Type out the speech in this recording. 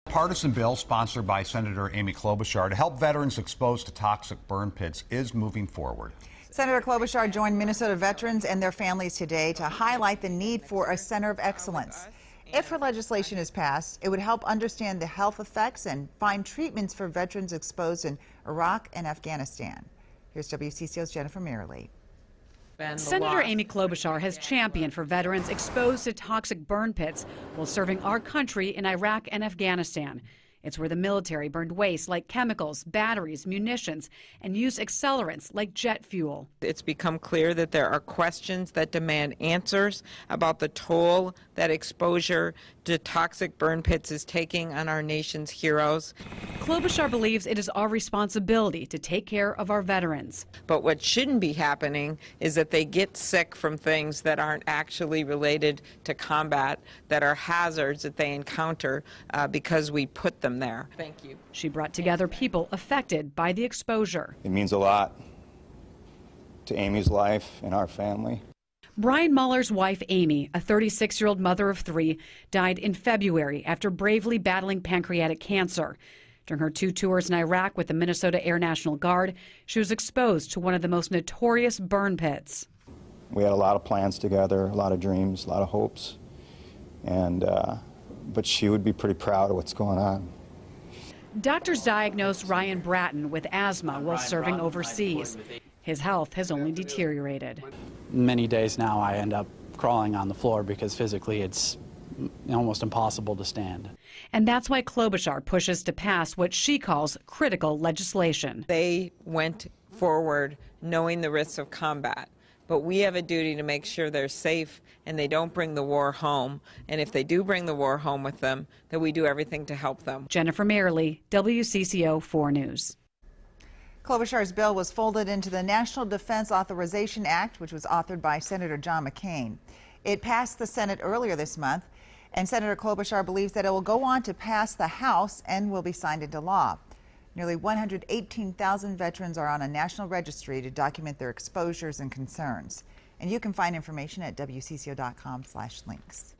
Partisan bill sponsored by Senator Amy Klobuchar to help veterans exposed to toxic burn pits is moving forward. Senator Klobuchar joined Minnesota veterans and their families today to highlight the need for a center of excellence. If her legislation is passed, it would help understand the health effects and find treatments for veterans exposed in Iraq and Afghanistan. Here's WCCO's Jennifer Mayerle. Senator Amy Klobuchar has championed for veterans exposed to toxic burn pits while serving our country in Iraq and Afghanistan. It's where the military burned waste like chemicals, batteries, munitions, and used accelerants like jet fuel. It's become clear that there are questions that demand answers about the toll that exposure to toxic burn pits is taking on our nation's heroes. Klobuchar believes it is our responsibility to take care of our veterans. But what shouldn't be happening is that they get sick from things that aren't actually related to combat, that are hazards that they encounter because we put them there. Thank you. She brought together people affected by the exposure. It means a lot to Amy's life and our family. Brian Muller's wife, Amy, a 36-year-old mother of 3, died in February after bravely battling pancreatic cancer. During her 2 tours in Iraq with the Minnesota Air National Guard, she was exposed to one of the most notorious burn pits. We had a lot of plans together, a lot of dreams, a lot of hopes, and but she would be pretty proud of what's going on. Doctors diagnosed Ryan Bratton with asthma while serving overseas. His health has only deteriorated. Many days now I end up crawling on the floor because physically it's almost impossible to stand. And that's why Klobuchar pushes to pass what she calls critical legislation. They went forward knowing the risks of combat, but we have a duty to make sure they're safe and they don't bring the war home. And if they do bring the war home with them, that we do everything to help them. Jennifer Mayerle, WCCO 4 News. Klobuchar's bill was folded into the National Defense Authorization Act, which was authored by Senator John McCain. It passed the Senate earlier this month, and Senator Klobuchar believes that it will go on to pass the House and will be signed into law. Nearly 118,000 veterans are on a national registry to document their exposures and concerns. And you can find information at WCCO.com/links.